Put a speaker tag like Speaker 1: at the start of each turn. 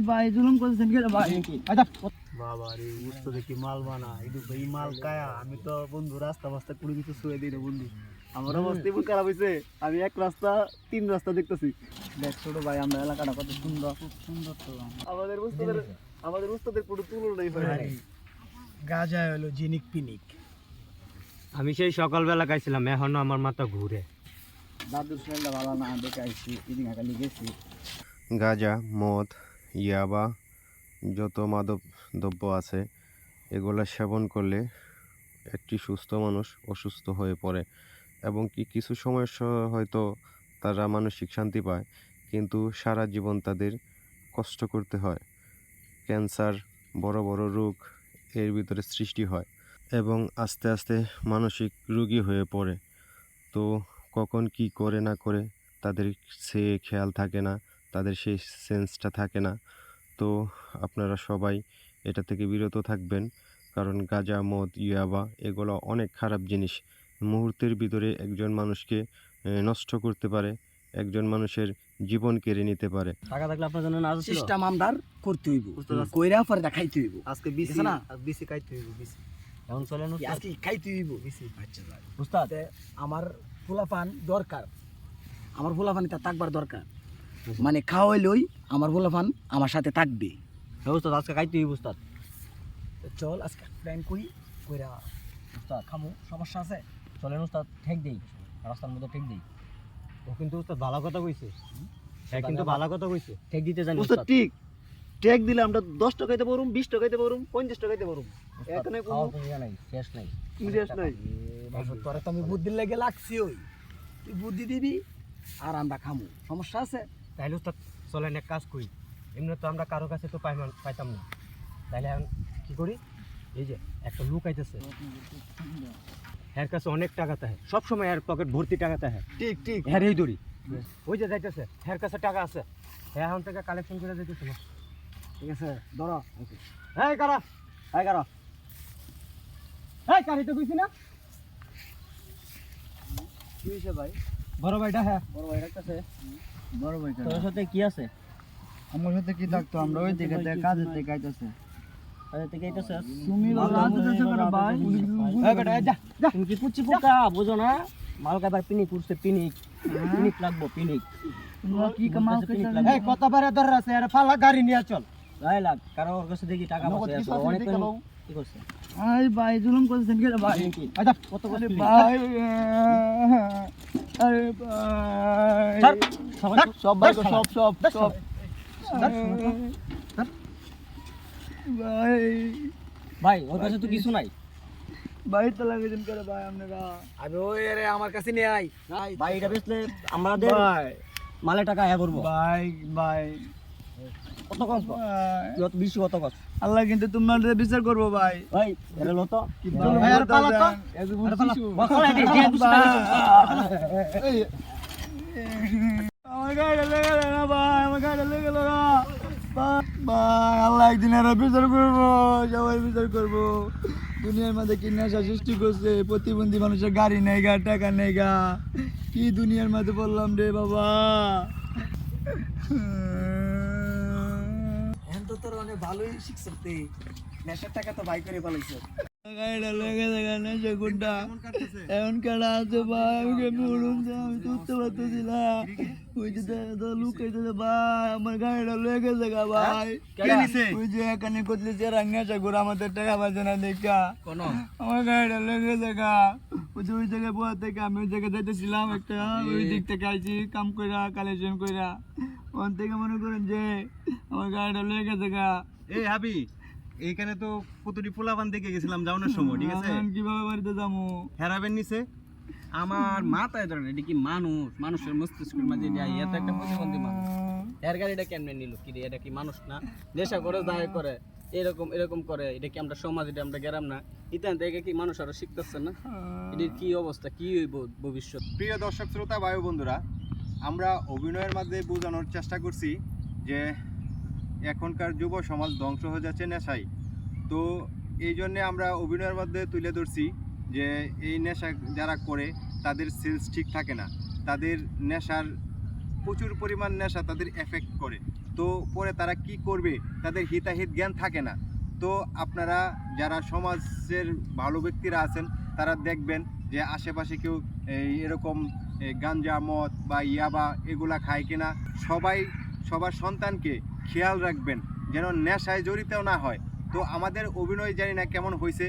Speaker 1: ভাই জুলুম করছেন কে ভাই?
Speaker 2: বাবা রে বুঝতো দেখি মাল বানা এই মাল কায়া আমি তো বন্ধু রাস্তা মাস্তা কোনো কিছু শুয়ে দিই না বন্ধু আমার অবস্থা এমন খারাপ হয়েছে আমি এক রাস্তা 3 রাস্তা দেখতেছি
Speaker 1: দেখ ছোট ভাই আমরা এলাকাটা কত সুন্দর, খুব সুন্দর তো
Speaker 2: আমাদের উস্তাদের পুরো তুলনাই হয় না
Speaker 1: গাজা হলো জিনিক পিনিক।
Speaker 3: আমি সেই সকালবেলা খাইছিলাম, এখনো আমার মাথা ঘুরে।
Speaker 1: দাদুর শরীরটা ভালো না, দেখে আইসি এদিন আগালি গেছি।
Speaker 4: গাঁজা, মদ, ইয়াবা, যত মাদক দ্রব্য আছে এগুলো সেবন করলে একটি সুস্থ মানুষ অসুস্থ হয়ে পড়ে এবং কিছু সময় হয়তো তারা মানসিক শান্তি পায়, কিন্তু সারা জীবন তাদের কষ্ট করতে হয়। ক্যান্সার, বড় বড় রোগ এর ভিতরে সৃষ্টি হয় এবং আস্তে আস্তে মানসিক রোগী হয়ে পড়ে। তো কখন কি করে না করে তাদের সে খেয়াল থাকে না, তাদের সেই সেন্সটা থাকে না। তো আপনারা সবাই এটা থেকে বিরত থাকবেন, কারণ গাঁজা, মদ, ইয়াবা এগুলো অনেক খারাপ জিনিস। মুহূর্তের ভিতরে একজন মানুষকে নষ্ট করতে পারে, একজন মানুষের জীবন কেড়ে নিতে পারে।
Speaker 3: টাকা থাকলে আপনার জন্য না ছিল
Speaker 1: সিস্টেম আমদার করতে হইব, কইরা পরে দেখাইতে হইব।
Speaker 2: আজকে বিসি
Speaker 1: না
Speaker 2: বিসি খাইতে হইব বিসি
Speaker 3: এখন চলেন
Speaker 1: আজকে খাইতে হইব
Speaker 2: বিসি
Speaker 1: আচ্ছা ভাই
Speaker 3: উস্তাদ।
Speaker 1: আমার ফুলাপান দরকার, আমার ফুলাপান তা থাকবার দরকার, মানে খাওয়াইলই আমার ফুলাপান আমার সাথে থাকবে।
Speaker 3: হ্যাঁ উস্তাদ, আজকে খাইতে হইব উস্তাদ।
Speaker 1: চল আজকে প্ল্যান করি, কইরা
Speaker 3: উস্তাদ
Speaker 1: খামু। সমস্যা আছে?
Speaker 3: চলেন উস্তাদ, ঠেক দেই, রাস্তার মধ্যে ঠেক দেই। ও কিন্তু উস্তাদ ভালো কথা কইছে, হ্যাঁ কিন্তু ভালো কথা কইছে, ঠেক দিতে জানি
Speaker 2: উস্তাদ।
Speaker 3: উস্তাদ।
Speaker 2: ঠিক ট্যাগ দিলে আমরা 10 টাকাইতে পারুম, 20 টাকাইতে পারুম, 50 টাকাইতে পারুম। এখানে
Speaker 3: খাওয়া
Speaker 2: কোনো
Speaker 3: তো ইয়া নাই, শেষ নাই।
Speaker 2: ইন্টারেস নাই।
Speaker 1: তোরে তো আমি বুদ্ধি লেগে লাগছি, ওই তুই বুদ্ধি দিবি আর আমরা খামু। সমস্যা আছে?
Speaker 3: তাইলে উস্তাদ চলেন এক কাজ করি, এমনি তো আমরা কারো কাছে তো পাইতাম না, তাইলে এখন কি করি, এই যে একটা লোক আইতেছে, এর কাছে অনেক টাকা থাকে, সবসময় এর পকেট ভর্তি টাকা থাকে।
Speaker 2: ঠিক ঠিক
Speaker 3: হ্যাঁ এই দড়ি ওই যে যাইতেছে, এর কাছে টাকা আছে, হ্যাঁ এখন থেকে কালেকশন করে দিতেছে।
Speaker 1: ঠিক আছে, ধরো।
Speaker 3: এই কারা, এই কারা, এই কারি তো কইছি না,
Speaker 1: কি হয়েছে ভাই?
Speaker 3: বড় ভাইটা। হ্যাঁ
Speaker 1: বড় ভাই রাখতেছে। বড় ভাই
Speaker 3: তোর সাথে কি আছে?
Speaker 1: আমার সাথে কি থাকতো? আমরা ওই দিকে কাজের দিকে আইতেছে।
Speaker 3: কাজের থেকে আইতেছে
Speaker 1: তুমি লাগাতেছো কেন ভাই?
Speaker 3: এই বেটা যা যা, তুমি কি পুচি পোকা বুঝো না? মালকা ভাই পিনিক উঠছে, পিনিক পিনিক লাগবো, পিনিক।
Speaker 1: তোমরা কি কামাও করছো?
Speaker 3: এই কত বারে ধরে আছে, আরে ফালা গাড়ি নিয়ে চল। ভাই লাগ কারো ওর কাছে দেখি টাকা
Speaker 1: নগদ
Speaker 3: আছে,
Speaker 1: কিছু আছে
Speaker 3: অনেক
Speaker 1: দেখে নাও।
Speaker 3: কি করছে?
Speaker 1: আই ভাই জুলুম করছেন কে ভাই?
Speaker 3: আচ্ছা কত কত
Speaker 1: ভাই আরে ভাই
Speaker 3: সব ভাই সব সব সব
Speaker 1: ভাই
Speaker 3: ভাই ওর কাছে তো কিছু নাই।
Speaker 1: ভাই তো লাগেছেন করে ভাই আপনারা।
Speaker 2: আমি ওই আরে আমার কাছে নিয়ে আই।
Speaker 3: ভাই এটা বেচলে আমাদের
Speaker 1: ভাই
Speaker 3: মালে টাকা আয়া করবো।
Speaker 1: ভাই ভাই
Speaker 3: কত কম কত বেশি কত কত
Speaker 1: আল্লাহ কিন্তু তোমাদের বিচার করবো ভাই।
Speaker 3: ভাই এরে লো তো
Speaker 1: ভাই আর পালা তো
Speaker 3: বকলা দে যে কিছু
Speaker 1: আমার গাড়ি লেগে গেল না ভাই, আমার গাড়ি লেগে গেল না ভাই। আল্লাহ একদিন এরা বিচার করবো, সবাই বিচার করবো। দুনিয়ার মধ্যে কি নেশা সৃষ্টি করছে, প্রতিবন্ধী মানুষের গাড়ি নেই গা, টাকা নেই গা, কি দুনিয়ার মধ্যে বললাম রে বাবা। এখন তো তোর অনেক ভালোই শিখছ, নেশার টাকা তো বাই করে পালাইছ। গাড়িটা লেগে দেখা নেশা কোনটা এমন কেডা আছে ভাই, আমি কেমনি উড়ুন, আমি তো উঠতে পারতেছি না। ওই যে লুক আইতেছে ভাই, আমার গাড়িটা লেগে দেখা ভাই। ওই যে এখানে করলে যে নেশা করে আমাদের টাকা পাচ্ছে না দেখা, আমার গাড়িটা লেগে দেখা। ওই যে ওই জায়গায় বয়া থেকে আমি ওই জায়গায় যাইতেছিলাম, একটা ওই দিক থেকে আইছি কাম কইরা, কালেকশন কইরা। ওখান থেকে মনে করেন যে আমার গাড়িটা লেগে দেখা।
Speaker 2: এই হাবি এইখানে তো কতটি পোলাপান দেখে গেছিলাম যাওয়ার সময়, ঠিক আছে?
Speaker 1: কিভাবে বাড়িতে যাবো?
Speaker 2: হেরাবেন নিছে
Speaker 5: আমার মাথায় ধরেন এটা কি মানুষ, মানুষের মস্তিষ্কের মাঝে এত একটা প্রতিবন্ধী মানুষ এর গাড়িটা কেমনে নিল? কি রে, এটা কি মানুষ না? নেশা করে দায় করে এরকম এরকম করে, এটা কি আমরা সমাজ, এটা আমরা গেরাম না? ইতান থেকে কি মানুষ আরো শিখতেছে না? এটির কি অবস্থা, কি হইব ভবিষ্যৎ?
Speaker 4: প্রিয় দর্শক শ্রোতা ভাই বন্ধুরা, আমরা অভিনয়ের মাধ্যমে বোঝানোর চেষ্টা করছি যে এখনকার যুব সমাজ ধ্বংস হয়ে যাচ্ছে নেশায়। তো এই জন্যে আমরা অভিনয়ের মধ্যে তুলে ধরছি যে এই নেশা যারা করে তাদের সেলস ঠিক থাকে না,
Speaker 6: তাদের নেশার প্রচুর পরিমাণ নেশা তাদের এফেক্ট করে, তো পরে তারা কি করবে তাদের হিতাহিত জ্ঞান থাকে না। তো আপনারা যারা সমাজের ভালো ব্যক্তিরা আছেন তারা দেখবেন যে আশেপাশে কেউ এরকম গাঞ্জা মদ বা ইয়াবা এগুলা খায় কিনা। সবাই সবার সন্তানকে খেয়াল রাখবেন যেন নেশায় জড়িত না হয়। তো আমাদের অভিনয় জানি না কেমন হয়েছে,